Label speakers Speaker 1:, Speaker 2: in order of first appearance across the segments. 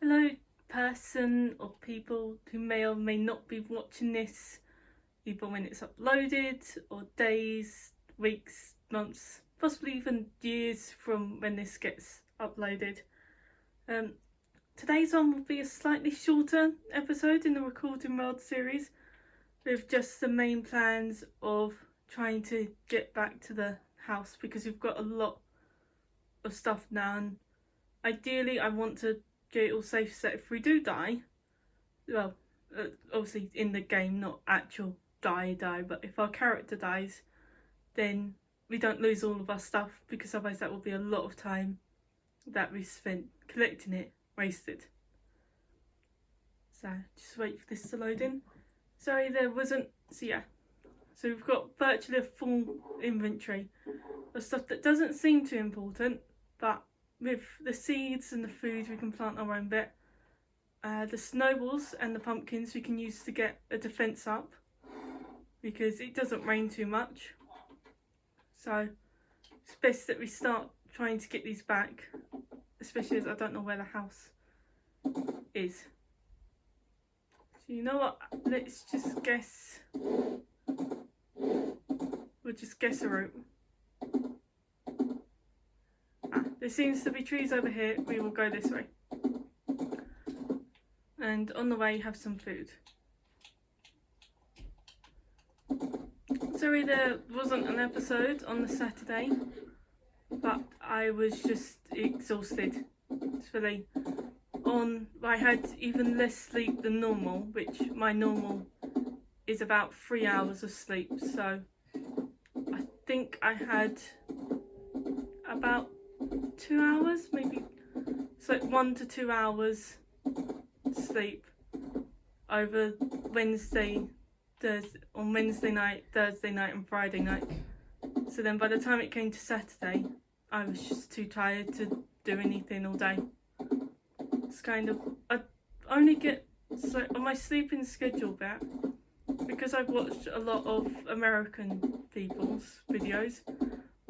Speaker 1: Hello, person or people who may or may not be watching this, either when it's uploaded or days, weeks, months, possibly even years from when this gets uploaded. Today's one will be a slightly shorter episode in the Recording World series, with just the main plans of trying to get back to the house because we've got a lot of stuff now, and ideally I want to get it all safe so that if we do die, well, obviously in the game, not actual die, but if our character dies, then we don't lose all of our stuff, because otherwise that will be a lot of time that we spent collecting it wasted. So just wait for this to load in. Sorry there wasn't, so we've got virtually a full inventory of stuff that doesn't seem too important, but with the seeds and the food we can plant our own bit. The snowballs and the pumpkins we can use to get a defence up, because it doesn't rain too much. So it's best that we start trying to get these back, especially as I don't know where the house is. So you know what, let's just guess. We'll just guess a route. There seems to be trees over here, we will go this way. And on the way have some food. Sorry there wasn't an episode on the Saturday, but I was just exhausted. I had even less sleep than normal, which my normal is about 3 hours of sleep, so I think I had about 2 hours, maybe, so 1 to 2 hours sleep over Wednesday night, Thursday night and Friday night. So then by the time it came to Saturday, I was just too tired to do anything all day. It's kind of, I only get on my sleeping schedule back because I've watched a lot of American people's videos.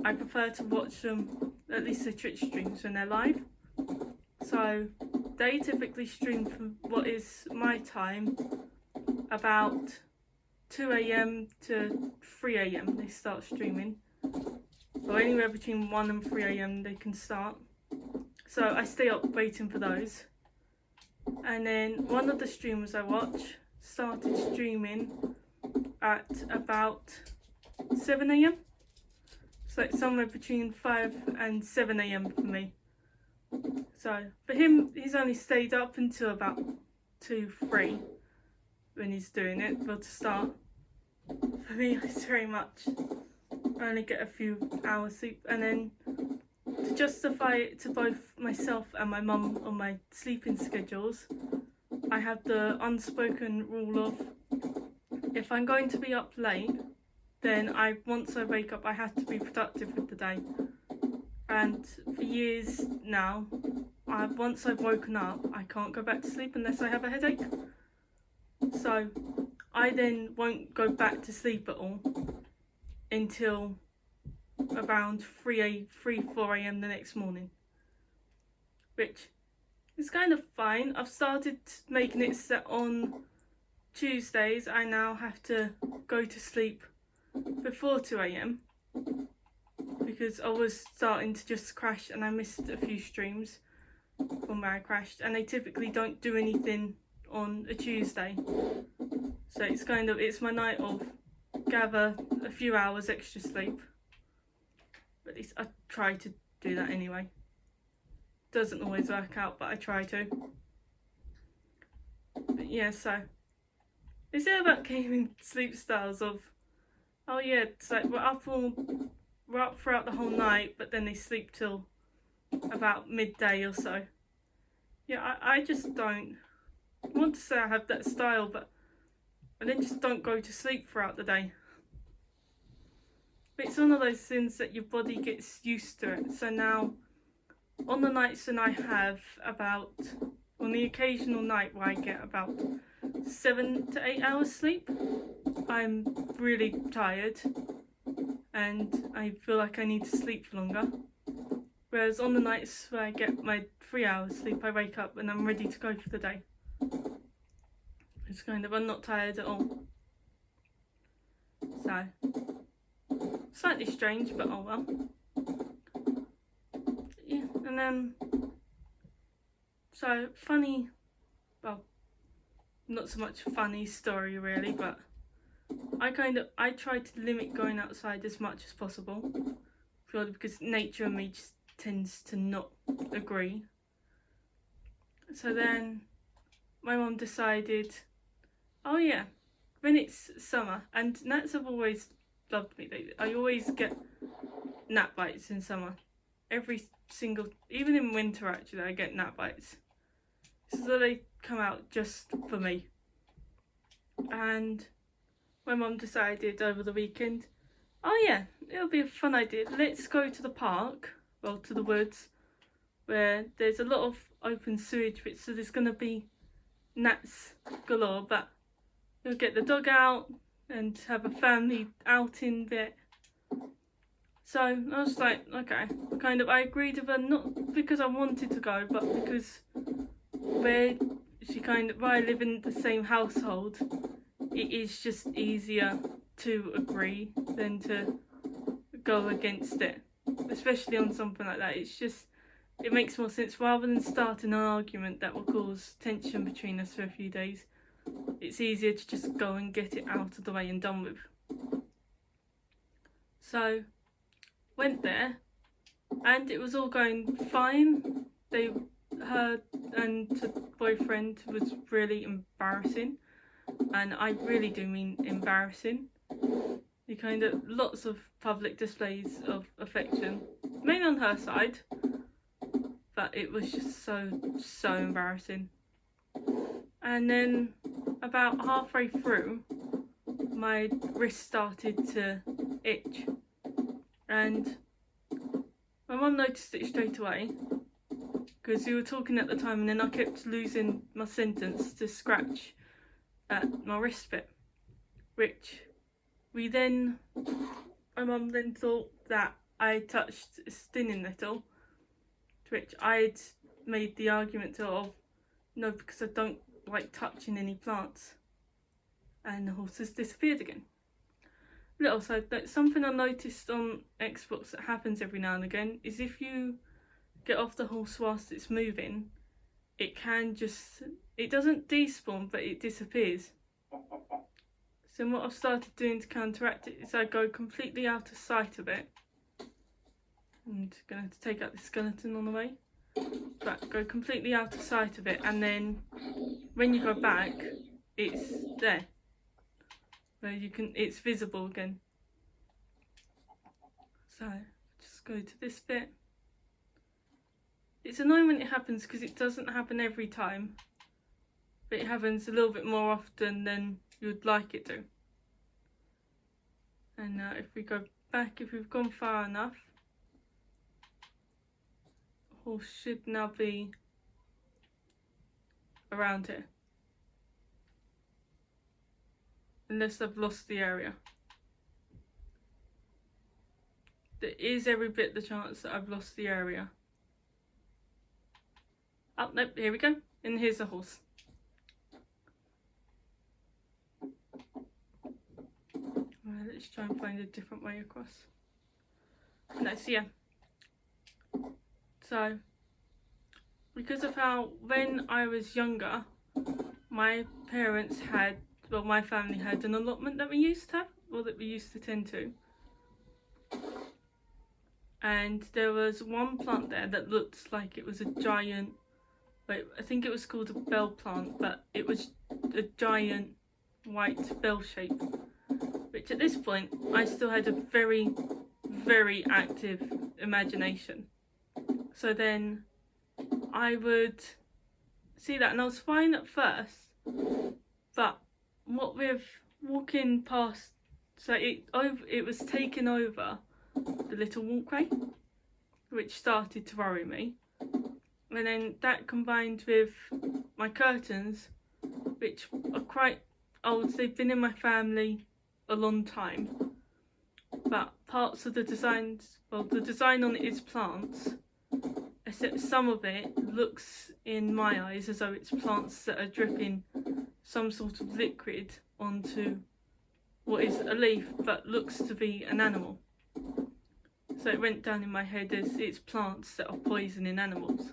Speaker 1: I prefer to watch them, at least the Twitch streams, when they're live. So they typically stream from what is my time about 2 AM to 3 AM they start streaming, or anywhere between 1 and 3 AM they can start. So I stay up waiting for those, and then one of the streamers I watch started streaming at about 7 AM. So it's somewhere between 5 and 7 AM for me. So for him, he's only stayed up until about 2, 3 when he's doing it, well, to start. For me, it's very much, I only get a few hours sleep, and then to justify it to both myself and my mum on my sleeping schedules, I have the unspoken rule of, if I'm going to be up late, then once I wake up I have to be productive with the day. And for years now, once I've woken up, I can't go back to sleep unless I have a headache. So I then won't go back to sleep at all until around 3, 4 AM the next morning, which is kind of fine. I've started making it set on Tuesdays. I now have to go to sleep before 2 AM because I was starting to just crash, and I missed a few streams from where I crashed, and they typically don't do anything on a Tuesday. So it's my night of gather a few hours extra sleep. At least I try to do that anyway. Doesn't always work out, but I try to. But yeah, so they say about gaming sleep styles of, oh yeah, it's like we're up throughout the whole night, but then they sleep till about midday or so. Yeah, I just don't want to say I have that style, but I then just don't go to sleep throughout the day. But it's one of those things that your body gets used to it. So now, on the nights when I have on the occasional night where I get about 7 to 8 hours sleep, I'm really tired and I feel like I need to sleep longer. Whereas on the nights where I get my 3 hours sleep, I wake up and I'm ready to go for the day. It's kind of, I'm not tired at all. So, slightly strange, but oh well. Yeah, and then, so funny, well, not so much funny story really, but I try to limit going outside as much as possible, purely because nature and me just tends to not agree. So then my mum decided, oh yeah, when it's summer, and gnats have always loved me. I always get gnat bites in summer. Every single, even in winter actually, I get gnat bites. So they come out just for me. And my mum decided over the weekend, oh yeah, it'll be a fun idea. Let's go to the park, well, to the woods, where there's a lot of open sewage bits, so there's going to be gnats galore, but you'll get the dog out and have a family outing bit. So I was like, okay, I agreed with her, not because I wanted to go, but because where I live in the same household, it is just easier to agree than to go against it, especially on something like that. It makes more sense rather than starting an argument that will cause tension between us for a few days. It's easier to just go and get it out of the way and done with. So went there and it was all going fine. Her and the boyfriend was really embarrassing, and I really do mean embarrassing. Lots of public displays of affection, mainly on her side, but it was just so embarrassing. And then about halfway through, my wrist started to itch, and my mum noticed it straight away because we were talking at the time, and then I kept losing my sentence to scratch at my wrist bit, which my mum then thought that I touched a stinging nettle, to which I'd made the argument of, no, because I don't like touching any plants. And the horse has disappeared again. Little side note, something I noticed on Xbox that happens every now and again is if you get off the horse whilst it's moving, it doesn't despawn, but it disappears. So what I've started doing to counteract it is I go completely out of sight of it. I'm going to have to take out the skeleton on the way. But go completely out of sight of it, and then when you go back, it's there. Where it's visible again. So, just go to this bit. It's annoying when it happens because it doesn't happen every time, but it happens a little bit more often than you'd like it to. And now if we go back, if we've gone far enough, the horse should now be around here. Unless I've lost the area. There is every bit the chance that I've lost the area. Oh, nope, here we go. And here's the horse. Right, let's try and find a different way across. No, so yeah. So, because of how, when I was younger, my family had an allotment that we used to have, or that we used to tend to. And there was one plant there that looked like it was a giant, I think it was called a bell plant, but it was a giant white bell shape, which at this point I still had a very, very active imagination. So then I would see that, and I was fine at first, but what with walking past, so it was taking over the little walkway, which started to worry me. And then that combined with my curtains, which are quite old, they've been in my family a long time, but parts of the designs, well, the design on it is plants, except some of it looks in my eyes as though it's plants that are dripping some sort of liquid onto what is a leaf but looks to be an animal. So it went down in my head as it's plants that are poisoning animals.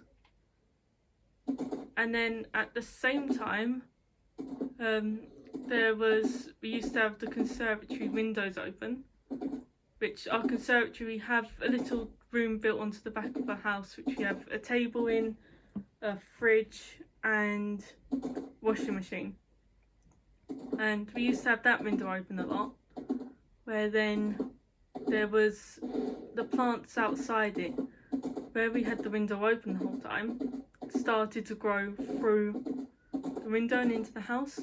Speaker 1: And then at the same time, we used to have the conservatory windows open, which our conservatory, we have a little room built onto the back of the house, which we have a table in, a fridge and washing machine. And we used to have that window open a lot, where then there was the plants outside it, where we had the window open the whole time, started to grow through the window and into the house.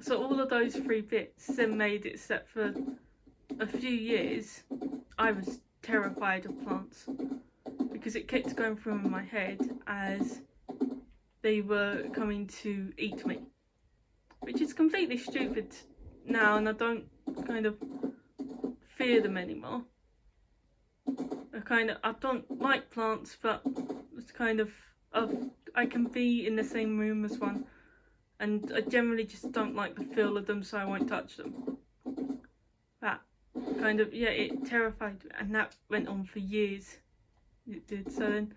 Speaker 1: So all of those three bits then made it so that for a few years I was terrified of plants, because it kept going through in my head as they were coming to eat me, which is completely stupid now, and I don't kind of fear them anymore. I don't like plants, but it's kind of I can be in the same room as one, and I generally just don't like the feel of them, so I won't touch them. That kind of, yeah, it terrified me, and that went on for years. It did. So then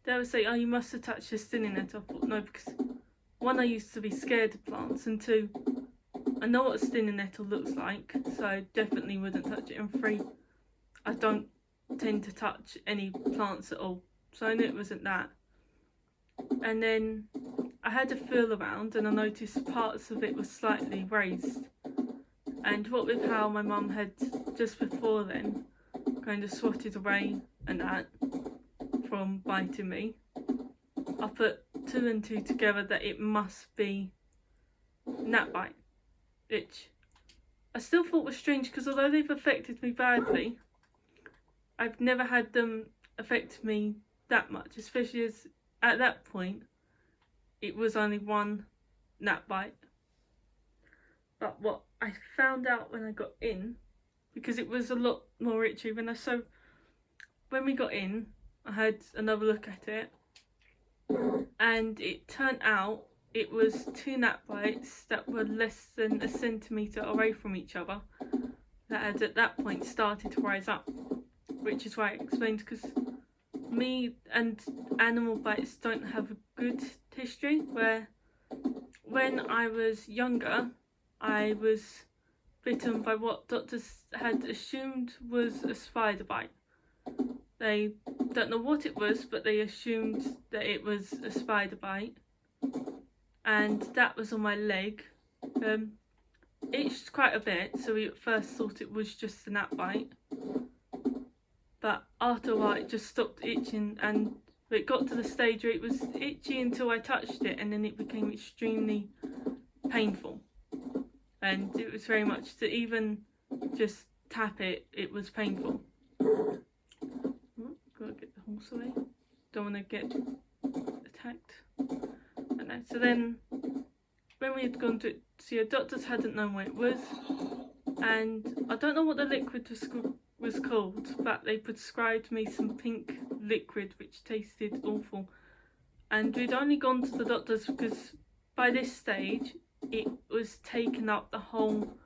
Speaker 1: they would say, oh, you must have touched the stinging nettle. I thought, no, because one, I used to be scared of plants, and two, I know what a stinging nettle looks like, so I definitely wouldn't touch it. And three, I don't tend to touch any plants at all, so I knew it wasn't that. And then I had a feel around, and I noticed parts of it were slightly raised, and what with how my mum had just before then kind of swatted away and that from biting me, I put two and two together that it must be gnat bite, which I still thought was strange, because although they've affected me badly, I've never had them affect me that much, especially as at that point it was only one gnat bite. But what I found out when I got in, because it was a lot more itchy when we got in, I had another look at it, and it turned out it was two gnat bites that were less than a centimetre away from each other that had at that point started to rise up, which is why I explained, because me and animal bites don't have a good history, where when I was younger I was bitten by what doctors had assumed was a spider bite. They don't know what it was, but they assumed that it was a spider bite, and that was on my leg. Itched quite a bit, so we at first thought it was just a gnat bite, but after a while it just stopped itching, and it got to the stage where it was itchy until I touched it, and then it became extremely painful, and it was very much to even just tap it, it was painful. Gotta get the horse away, don't want to get attacked. And so then when we had gone to see a doctors, hadn't known what it was, and I don't know what the liquid was called, but they prescribed me some pink liquid which tasted awful, and we'd only gone to the doctors because by this stage it was taking up the whole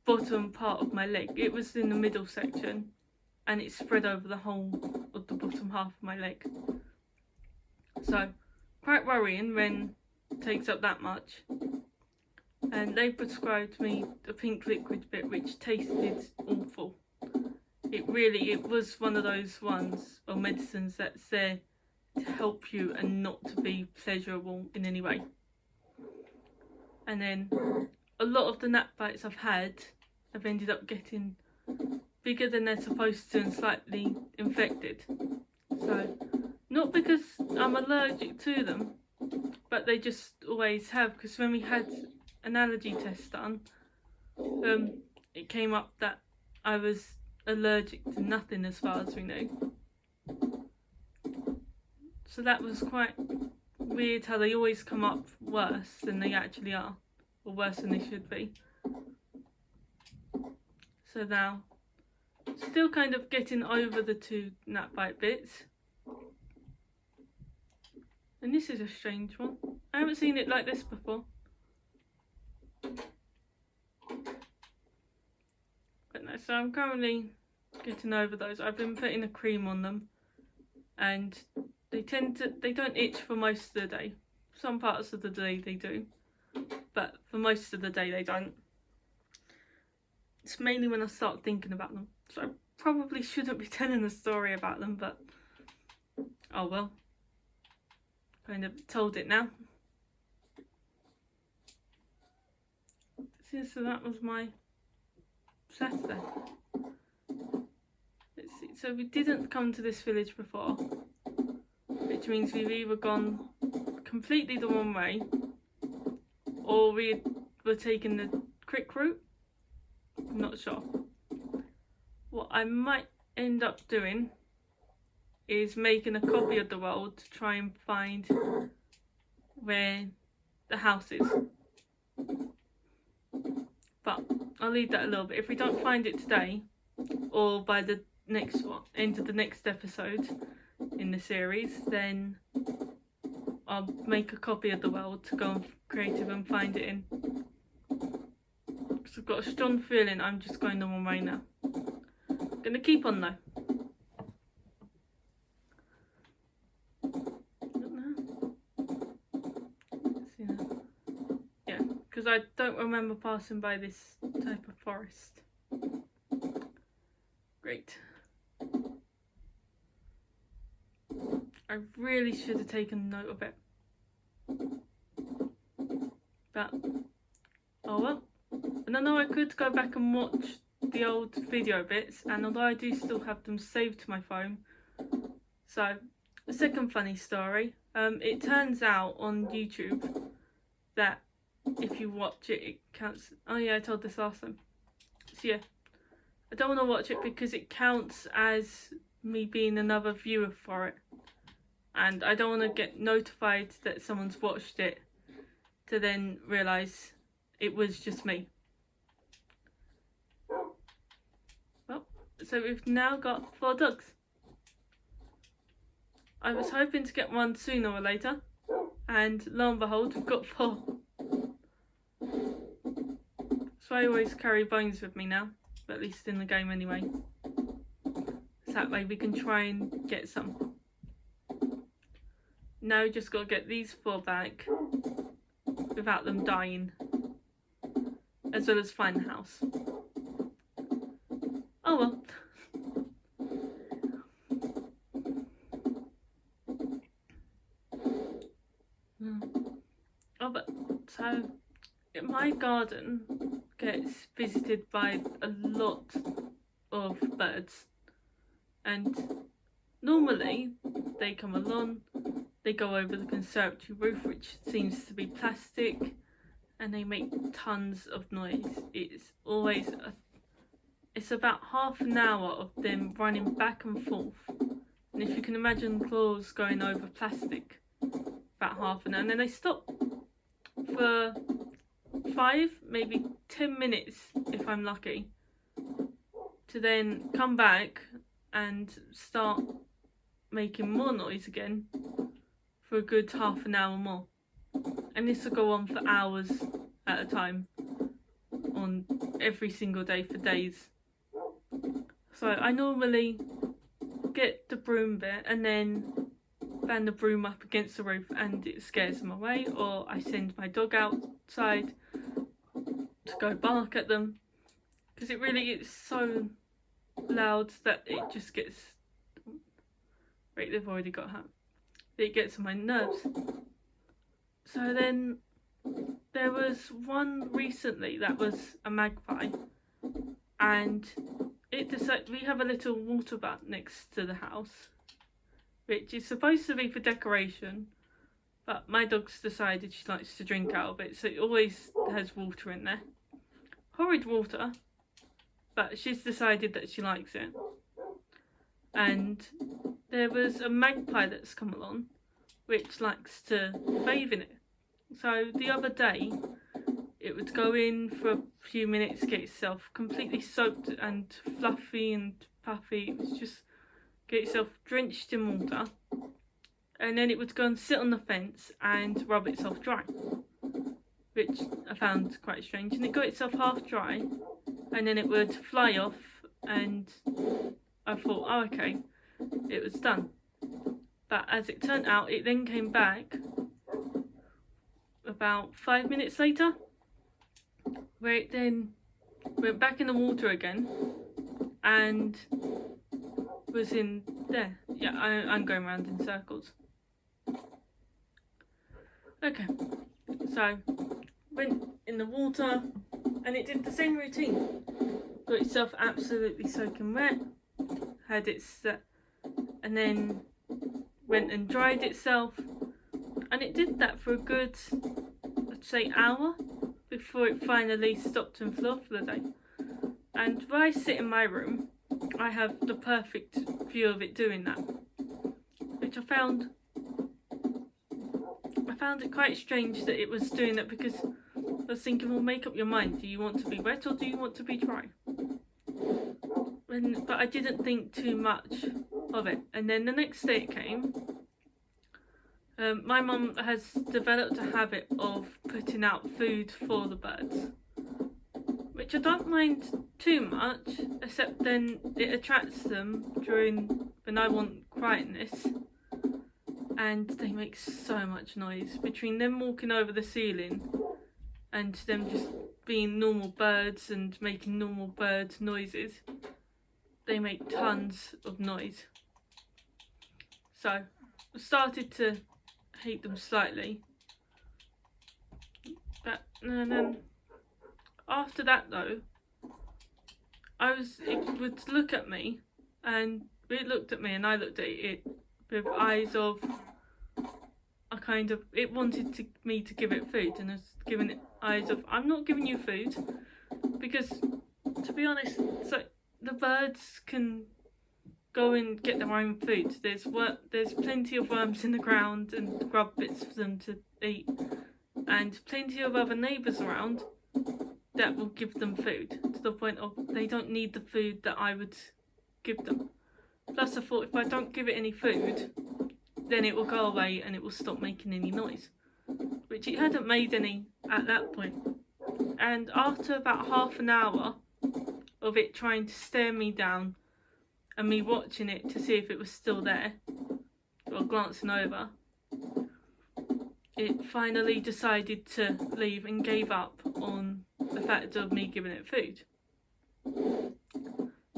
Speaker 1: bottom part of my leg. It was in the middle section and it spread over the whole of the bottom half of my leg, so quite worrying when it takes up that much. And they prescribed me a pink liquid bit which tasted awful. It was one of those ones or medicines that's there to help you and not to be pleasurable in any way. And then a lot of the gnat bites I've had have ended up getting bigger than they're supposed to and slightly infected. So not because I'm allergic to them, but they just always have, because when we had an allergy test done, it came up that I was allergic to nothing as far as we knew. So that was quite weird how they always come up worse than they actually are, or worse than they should be. So now, still kind of getting over the two gnat bite bits, And this is a strange one. I haven't seen it like this before. But no, so I'm currently getting over those. I've been putting a cream on them, and they don't itch for most of the day. Some parts of the day they do, but for most of the day they don't. It's mainly when I start thinking about them. So I probably shouldn't be telling a story about them, but oh well. Kind of told it now. So that was my Saturday. Let's see. So we didn't come to this village before, which means we've either gone completely the wrong way, or we were taking the quick route. I'm not sure. What I might end up doing is making a copy of the world to try and find where the house is. But I'll leave that a little bit. If we don't find it today, or by the next one, end of the next episode in the series, then I'll make a copy of the world to go on creative and find it in. Because I've got a strong feeling I'm just going the wrong way now. I'm gonna keep on though. Yeah, because I don't remember passing by this type of forest. Great. I really should have taken note of it. But, oh well. And I know I could go back and watch the old video bits, and although I do still have them saved to my phone. So, the second funny story. It turns out on YouTube that if you watch it, it counts. Oh yeah, I told this last time. So yeah, I don't want to watch it because it counts as me being another viewer for it. And I don't want to get notified that someone's watched it to then realise it was just me. Well, so we've now got 4 dogs. I was hoping to get one sooner or later, and lo and behold, we've got 4. So I always carry Bones with me now, but at least in the game anyway. So that way we can try and get some. Now we just got to get these 4 back without them dying, as well as find the house. Oh well. Oh, but so my garden gets visited by a lot of birds, and normally they come along, they go over the conservatory roof, which seems to be plastic, and they make tons of noise. It's always it's about half an hour of them running back and forth, and if you can imagine claws going over plastic, about half an hour, and then they stop for 5, maybe 10 minutes if I'm lucky, to then come back and start making more noise again for a good half an hour more. And this will go on for hours at a time, on every single day for days. So I normally get the broom bit and then bang the broom up against the roof and it scares them away, or I send my dog outside to go bark at them, because it really is so loud that it just gets, right, they've already got her, it gets on my nerves. So then there was one recently that was a magpie, and it decided, we have a little water butt next to the house which is supposed to be for decoration, but my dog's decided she likes to drink out of it, so it always has water in there. Horrid water, but she's decided that she likes it. And there was a magpie that's come along which likes to bathe in it. So the other day it would go in for a few minutes, get itself completely soaked and fluffy and puffy. It was just get itself drenched in water, and then it would go and sit on the fence and rub itself dry, which I found quite strange. And it got itself half dry, and then it would fly off, and I thought, oh okay, it was done. But as it turned out, it then came back about 5 minutes later, where it then went back in the water again and was in there. Yeah, I'm going around in circles. Okay, so went in the water and it did the same routine. Got itself absolutely soaking wet, had its and then went and dried itself, and it did that for a good, I'd say, hour before it finally stopped and flew off for the day. And where I sit in my room, I have the perfect view of it doing that, which I found it quite strange that it was doing that, because I was thinking, well, make up your mind, do you want to be wet or do you want to be dry? But I didn't think too much of it. And then the next day it came. My mum has developed a habit of putting out food for the birds, which I don't mind too much, except then it attracts them when I want quietness, and they make so much noise. Between them walking over the ceiling and them just being normal birds and making normal bird noises, they make tons of noise. So I started to hate them slightly, but and then after that though, it would look at me, and it looked at me and I looked at it with eyes of it wanted me to give it food, and I was giving it eyes of, I'm not giving you food, because to be honest, so the birds can go and get their own food. There's plenty of worms in the ground and grub bits for them to eat, and plenty of other neighbours around that will give them food, to the point of they don't need the food that I would give them. Plus I thought, if I don't give it any food, then it will go away and it will stop making any noise, which it hadn't made any at that point. And after about half an hour of it trying to stare me down and me watching it to see if it was still there, or glancing over, it finally decided to leave and gave up on the fact of me giving it food.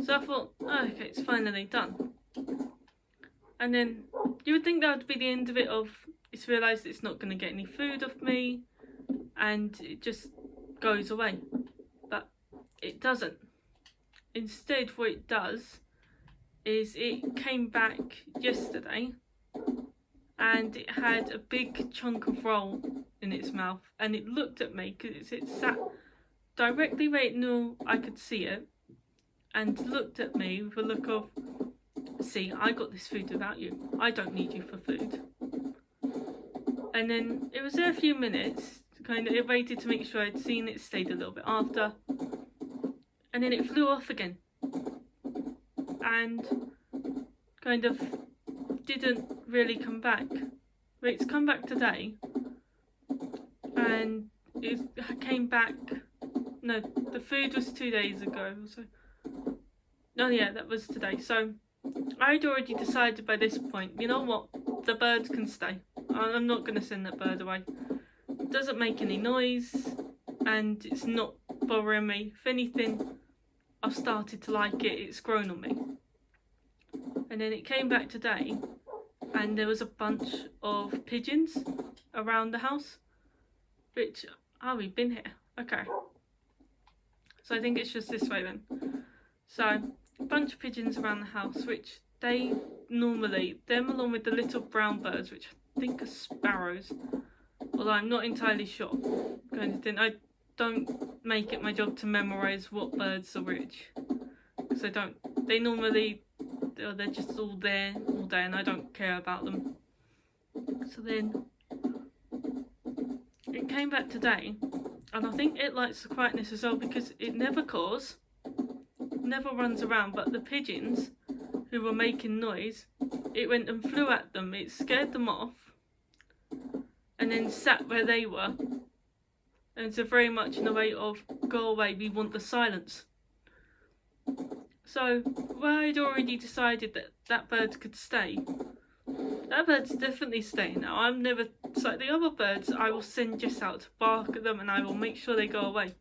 Speaker 1: So I thought, oh, okay, it's finally done. And then you would think that would be the end of it, of it's realised it's not going to get any food off me and it just goes away. But it doesn't. Instead, what it does is it came back yesterday and it had a big chunk of roll in its mouth, and it looked at me because it sat directly where it knew I could see it, and looked at me with a look of, see, I got this food without you, I don't need you for food. And then it was there a few minutes, it waited to make sure I'd seen it, stayed a little bit after, and then it flew off again and didn't really come back. But it's come back today, and it came back, no, the food was 2 days ago, so oh yeah, that was today. So I'd already decided by this point, you know what, the birds can stay. I'm not going to send that bird away. It doesn't make any noise and it's not bothering me. If anything, I've started to like it, it's grown on me. And then it came back today and there was a bunch of pigeons around the house, which, oh, we've been here, okay. So I think it's just this way then. So a bunch of pigeons around the house, which they normally, them along with the little brown birds, which I think are sparrows, although I'm not entirely sure. I don't make it my job to memorise what birds are which, because I don't. They normally, they're just all there all day and I don't care about them. So then it came back today, and I think it likes the quietness as well, because it never caws, never runs around, but the pigeons who were making noise it went and flew at them. It scared them off and then sat where they were. And so very much in the way of, go away, we want the silence. So where I'd already decided that that bird could stay, that bird's definitely staying now. I'm never, like the other birds, I will send Jess out to bark at them and I will make sure they go away.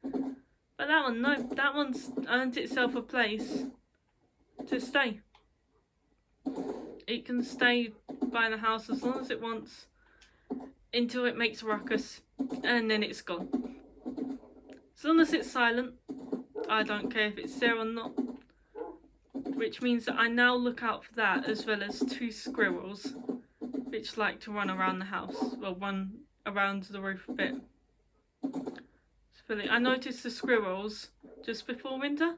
Speaker 1: But that one, no, that one's earned itself a place to stay. It can stay by the house as long as it wants until it makes a ruckus and then it's gone. As long as it's silent, I don't care if it's there or not. Which means that I now look out for that as well as 2 squirrels which like to run around the house, well, run around the roof a bit. I noticed the squirrels just before winter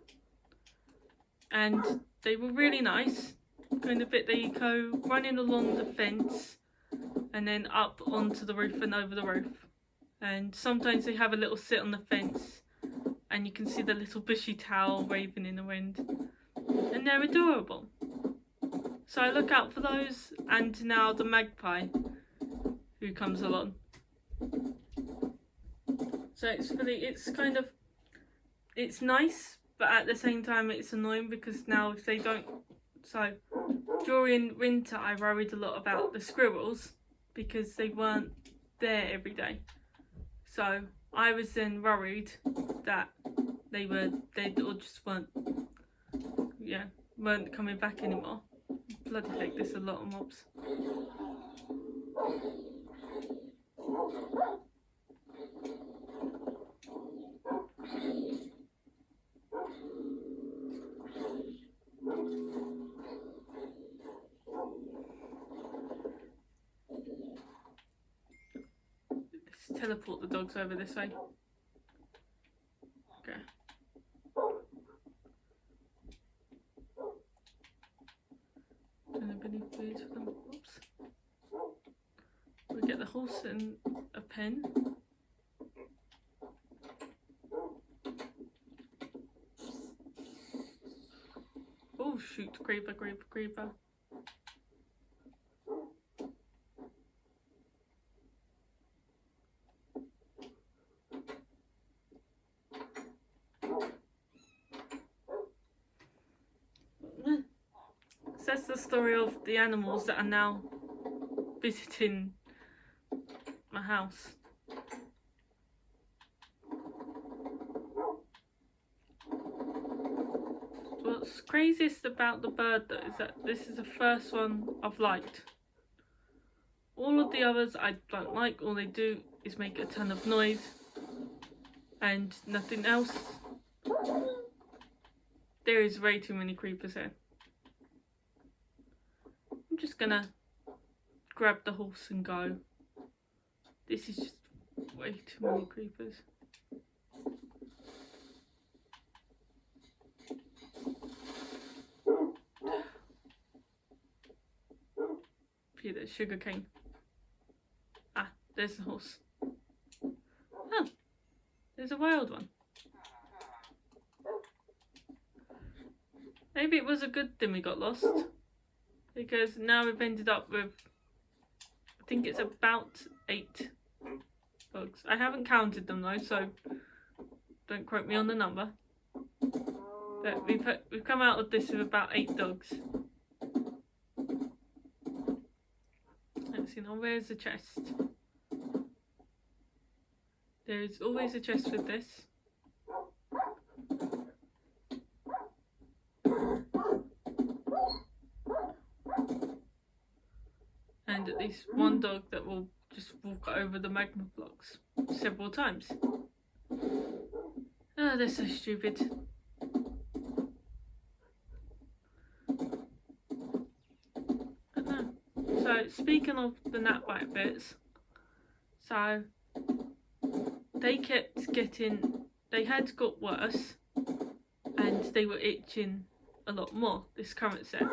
Speaker 1: and they were really nice. Kind of bit they go running along the fence and then up onto the roof and over the roof. And sometimes they have a little sit on the fence and you can see the little bushy tail waving in the wind. And they're adorable. So I look out for those, and now the magpie who comes along. So it's kind of, it's nice, but at the same time it's annoying because now if they don't, so during winter I worried a lot about the squirrels because they weren't there every day. So I was then worried that they or just weren't coming back anymore. Bloody heck, there's a lot of mobs. Let's teleport the dogs over this way. Okay. Food for them. Oops. We get the horse in a pen. Oh shoot, creeper. So that's the story of the animals that are now visiting my house. What's craziest about the bird though is that this is the first one I've liked. All of the others I don't like. All they do is make a ton of noise and nothing else. There is way too many creepers here. I'm just gonna grab the horse and go. This is just way too many creepers. Here, there's sugarcane. Ah, there's the horse. Oh, there's a wild one. Maybe it was a good thing we got lost, because now we've ended up with, I think it's about 8 dogs. I haven't counted them though, so don't quote me on the number. But we've come out of this with about 8 dogs. Let's see now, where's the chest? There's always a chest with this. And at least one dog that will just walk over the magma blocks several times. Oh, they're so stupid. But no. So speaking of the gnat bite bits, so they kept getting, they had got worse and they were itching a lot more this current set.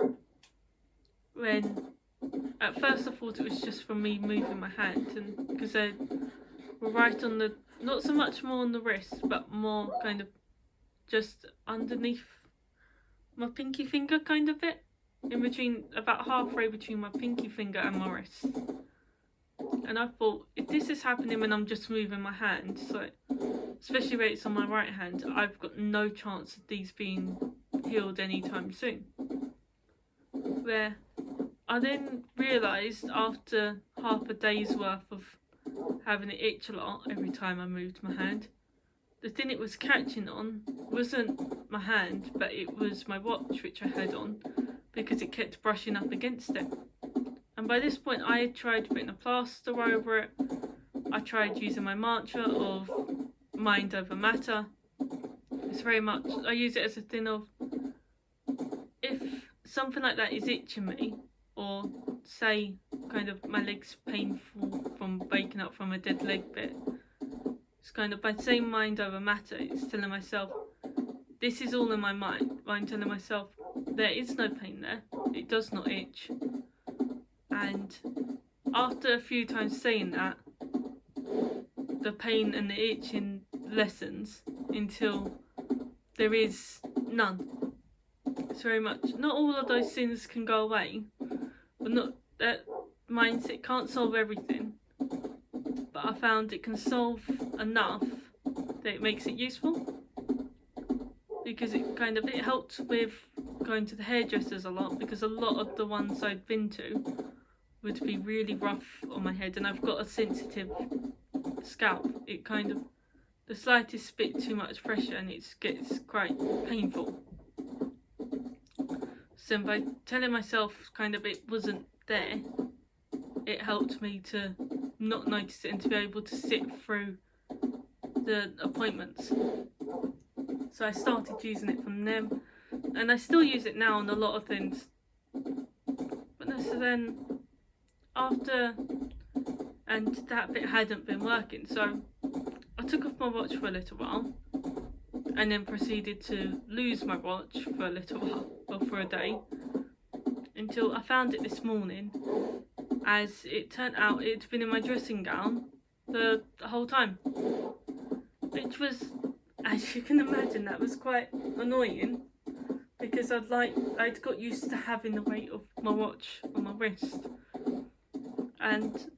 Speaker 1: When at first I thought it was just from me moving my hand, and because they were right on the, not so much more on the wrist, but more kind of just underneath my pinky finger kind of bit. in between, about halfway between my pinky finger and my wrist. And I thought, if this is happening when I'm just moving my hand, so especially when it's on my right hand, I've got no chance of these being healed anytime soon. Where I then realised after half a day's worth of having it itch a lot every time I moved my hand, the thing it was catching on wasn't my hand, but it was my watch which I had on, because it kept brushing up against it. And by this point I had tried putting a plaster over it. I tried using my mantra of mind over matter. It's very much, I use it as a thing of, if something like that is itching me, or say kind of my leg's painful from waking up from a dead leg bit, it's kind of by saying mind over matter, it's telling myself this is all in my mind. I'm telling myself there is no pain there, it does not itch. And after a few times saying that, the pain and the itching lessens until there is none. It's very much, not all of those things can go away, but not that mindset can't solve everything, but I found it can solve enough that it makes it useful, because it kind of, it helped with going to the hairdressers a lot, because a lot of the ones I'd been to would be really rough on my head, and I've got a sensitive scalp. It kind of, the slightest bit too much pressure and it gets quite painful. So by telling myself kind of it wasn't there, it helped me to not notice it and to be able to sit through the appointments. So I started using it from them, and I still use it now on a lot of things. But so then after, and that bit hadn't been working, so I took off my watch for a little while and then proceeded to lose my watch for a little while, or for a day, until I found it this morning. As it turned out, it'd been in my dressing gown the whole time, which was, as you can imagine, that was quite annoying, because I'd got used to having the weight of my watch on my wrist, and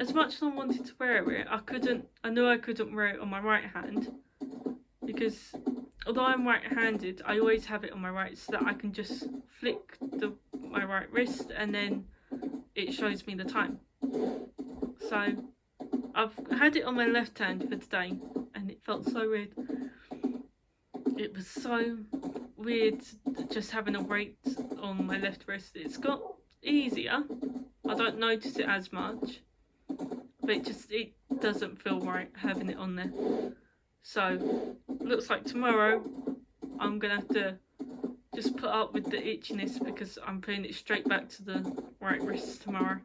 Speaker 1: as much as I wanted to wear it, I knew I couldn't wear it on my right hand, because although I'm right-handed, I always have it on my right, so that I can just flick my right wrist and then it shows me the time. So I've had it on my left hand for today, and it felt so weird. It was so weird just having a weight on my left wrist. It's got easier, I don't notice it as much, but it doesn't feel right having it on there. So looks like tomorrow I'm gonna have to just put up with the itchiness, because I'm putting it straight back to the right wrist tomorrow.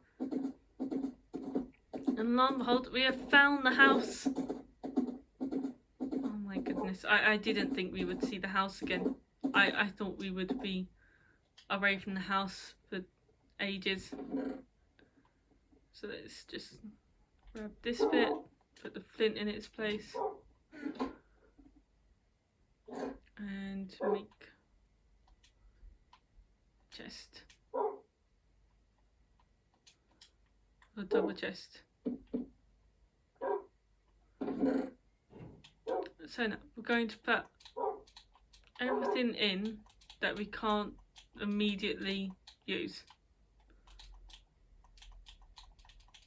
Speaker 1: And lo and behold, we have found the house. Oh my goodness, I didn't think we would see the house again. I thought we would be away from the house for ages. So let's just grab this bit, put the flint in its place, and make chest, a double chest. So now we're going to put everything in that we can't immediately use.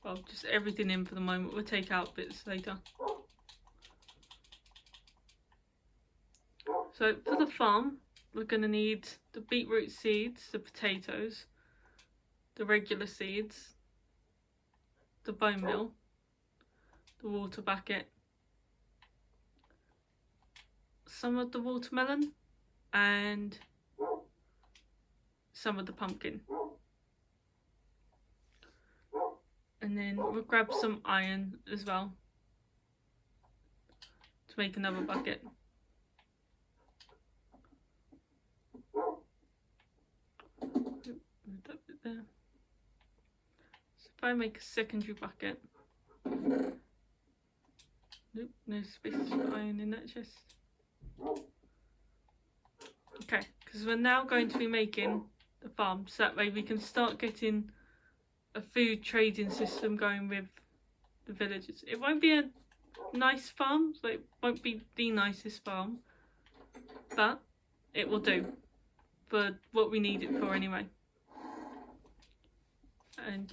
Speaker 1: Well, just everything in for the moment. We'll take out bits later. So for the farm, we're going to need the beetroot seeds, the potatoes, the regular seeds, the bone meal, the water bucket, some of the watermelon, and some of the pumpkin. And then we'll grab some iron as well to make another bucket. Move that bit there. So if I make a secondary bucket, nope, no space for iron in that chest. Okay, because we're now going to be making the farm, so that way we can start getting a food trading system going with the villagers. It won't be a nice farm, so it won't be the nicest farm, but it will do for what we need it for anyway. And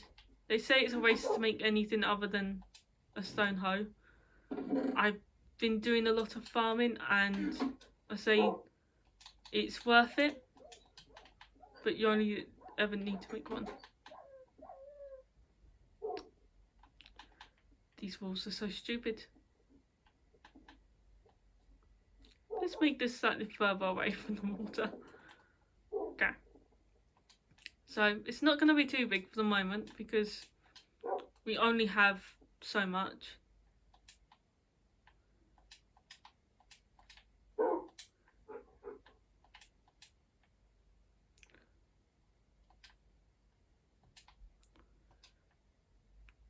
Speaker 1: they say it's a waste to make anything other than a stone hoe. I've been doing a lot of farming and I say it's worth it, but you only ever need to make one. These walls are so stupid. Let's make this slightly further away from the water. Okay. So it's not going to be too big for the moment because we only have so much.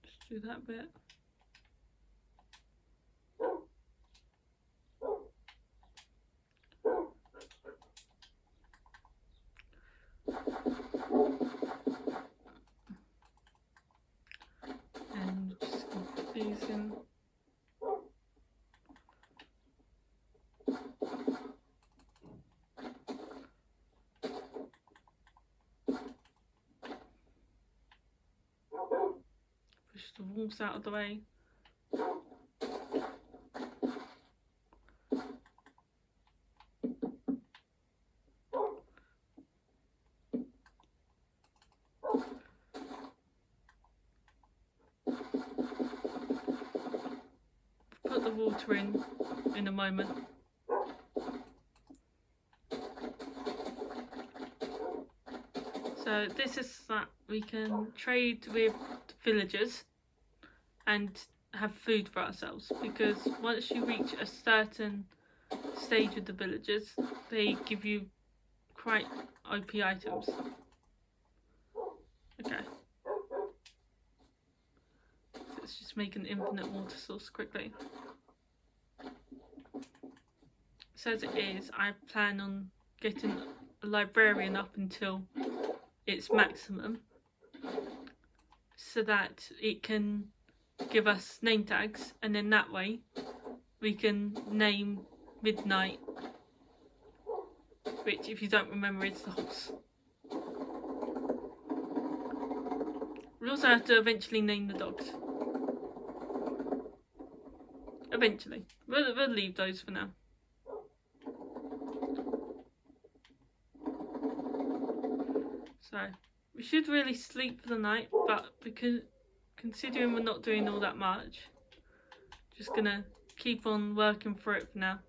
Speaker 1: Just do that bit. And just put these in. Push the walls out of the way. Put the water in a moment. So this is that we can trade with villagers and have food for ourselves, because once you reach a certain stage with the villagers, they give you quite OP items. Okay. Let's just make an infinite water source quickly. So as it is, I plan on getting a librarian up until its maximum, so that it can give us name tags, and then that way we can name Midnight, which, if you don't remember, is the horse. We also have to eventually name the dogs. Eventually. We'll leave those for now. So, we should really sleep for the night, but because considering we're not doing all that much, just gonna keep on working for it for now.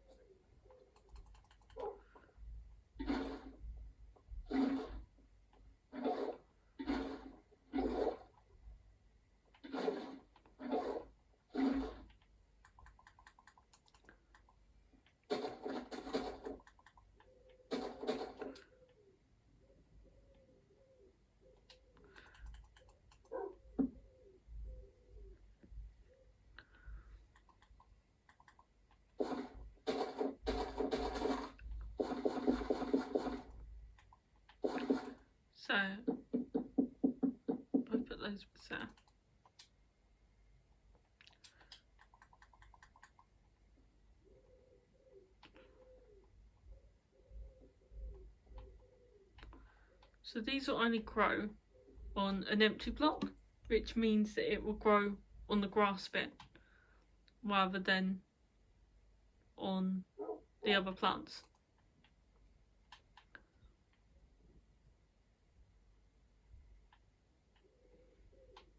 Speaker 1: So, I'll put those bits there. So these will only grow on an empty block, which means that it will grow on the grass bit rather than on the other plants.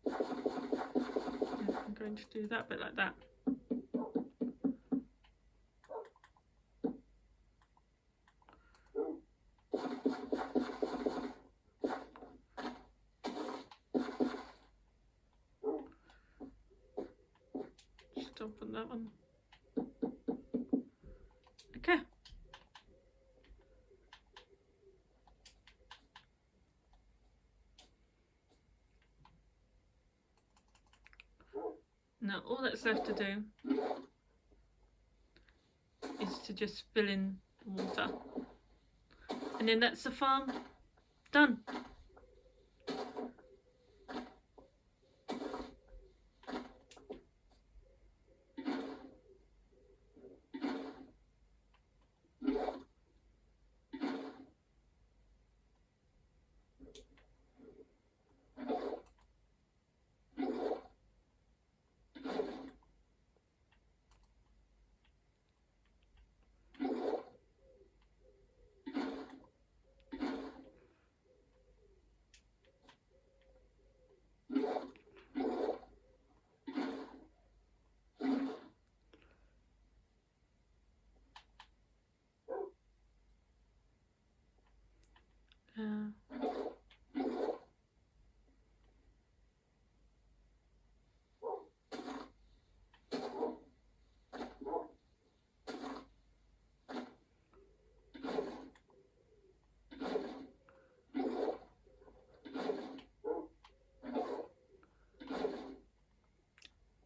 Speaker 1: I'm going to do that bit like that. Just open that one. Okay. Now all that's left to do is to just fill in the water, and then that's the farm done.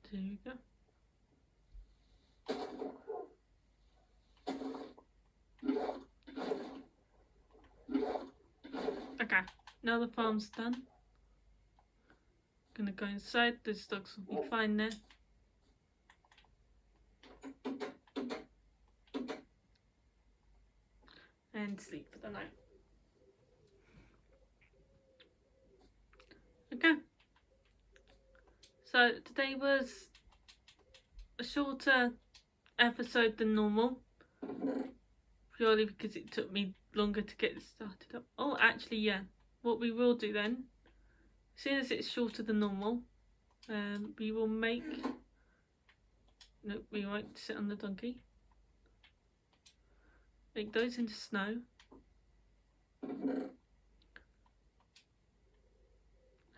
Speaker 1: There you go. Okay, now the farm's done. Gonna go inside, those dogs will be fine there. And sleep for the night. Okay. So today was a shorter episode than normal. Purely because it took me longer to get started up. Oh, actually, yeah. What we will do then, as soon as it's shorter than normal, we will make... Nope, we won't sit on the donkey. Make those into snow.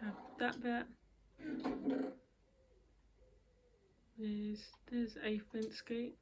Speaker 1: Have that bit. There's a fence gate.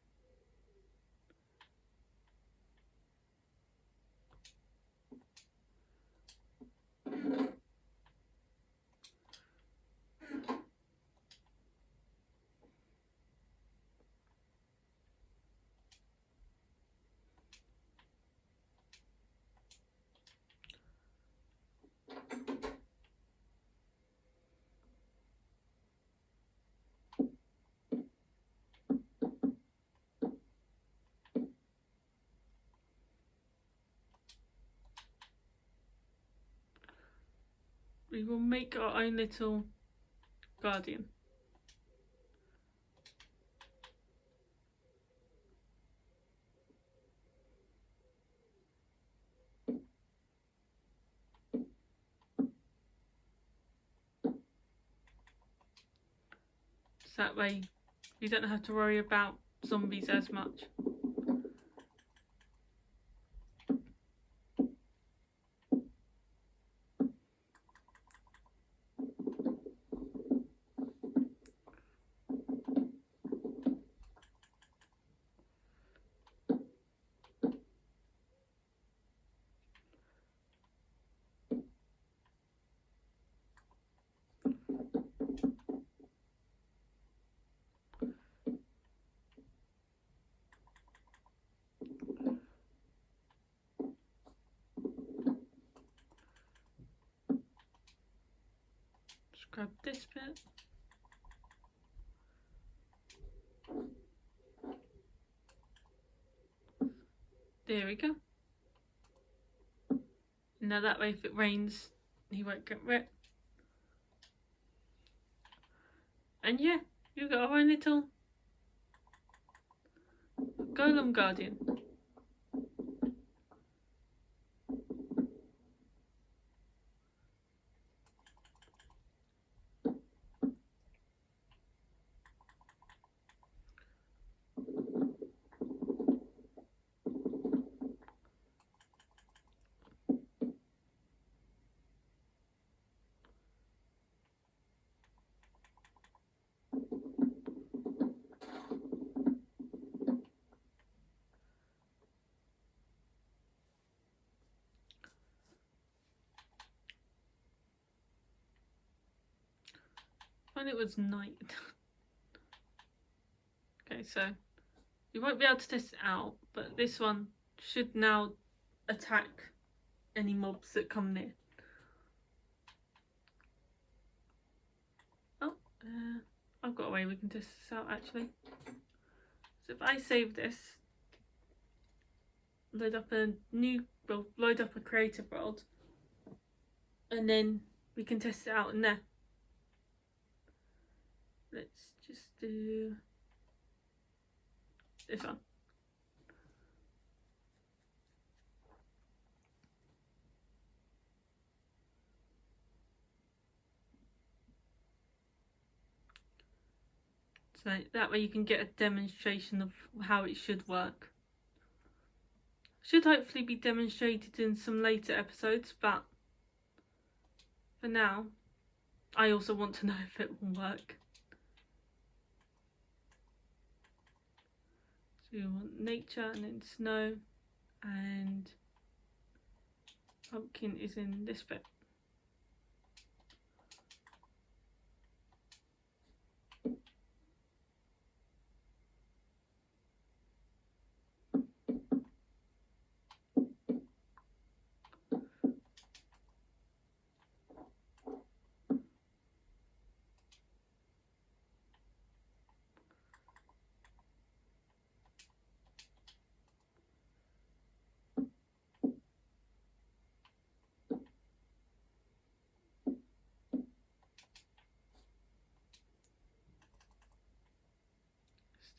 Speaker 1: We will make our own little guardian. So that way you don't have to worry about zombies as much. Just grab this bit. There we go. Now that way if it rains, he won't get wet. And yeah, you've got our own little golem guardian. When it was night. Okay, so you won't be able to test it out, but this one should now attack any mobs that come near. Oh, I've got a way we can test this out actually. So if I save this, load up a creative world, and then we can test it out in there. Let's just do this one. So that way you can get a demonstration of how it should work. Should hopefully be demonstrated in some later episodes, but for now, I also want to know if it will work. So we want nature and then snow, and pumpkin is in this bit.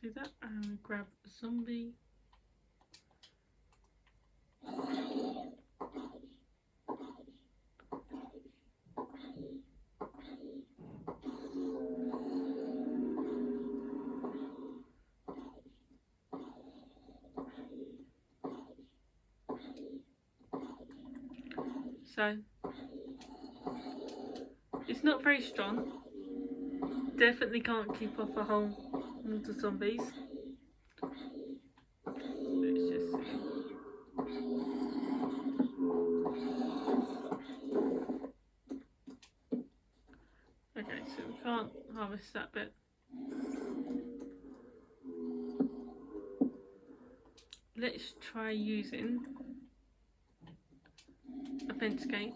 Speaker 1: Do that and grab a zombie. So it's not very strong. Definitely can't keep off a whole lot of zombies. Let's just see. Okay, so we can't harvest that bit. Let's try using a fence gate.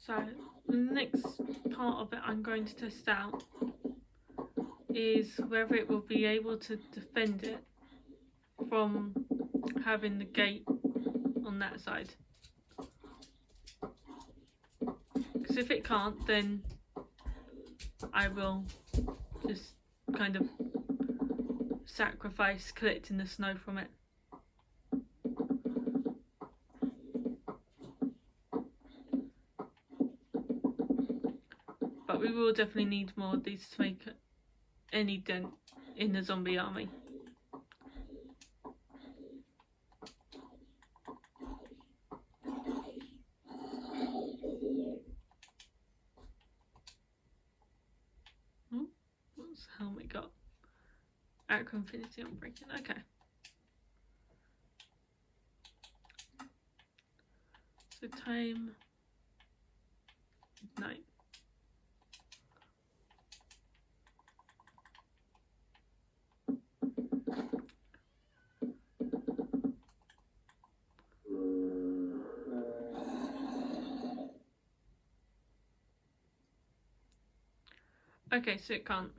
Speaker 1: So the next part of it I'm going to test out is whether it will be able to defend it from having the gate on that side. Because if it can't, then I will just kind of sacrifice collecting the snow from it. But we will definitely need more of these to make any dent in the zombie army. What's the helmet got? Acro Infinity Unbreaking, okay. So time midnight. Okay, so it can't.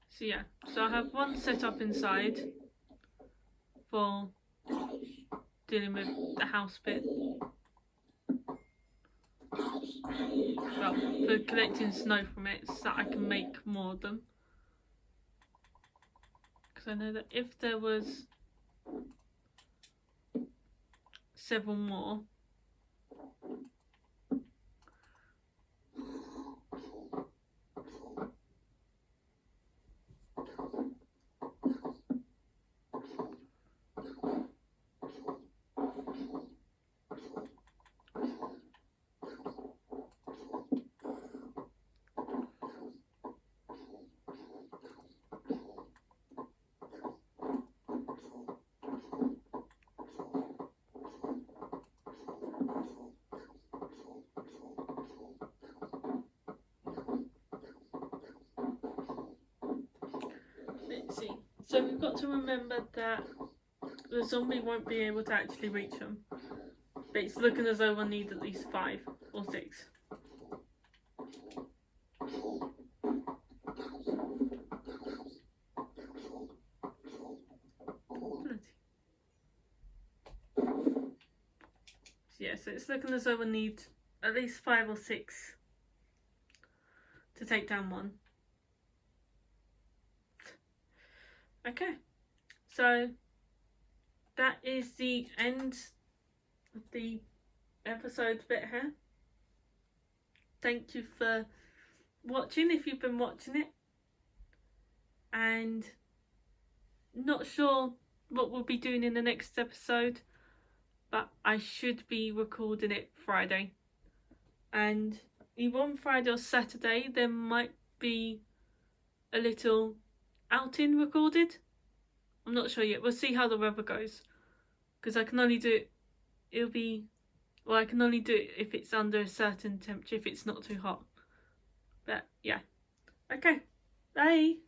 Speaker 1: So yeah, so I have one set up inside for dealing with the house bit. Well, for collecting snow from it so that I can make more of them. Because I know that if there was several more, let's see. So we've got to remember that the zombie won't be able to actually reach them. But it's looking as though we'll need at least 5 or 6. Yeah, so it's looking as though we'll need at least 5 or 6 to take down one. Okay, so that is the end of the episode bit here. Thank you for watching if you've been watching it. And not sure what we'll be doing in the next episode, but I should be recording it Friday. And either on Friday or Saturday there might be a little outing recorded. I'm not sure yet. We'll see how the weather goes. Because I can only do it, I can only do it if it's under a certain temperature, if it's not too hot. But yeah. Okay. Bye.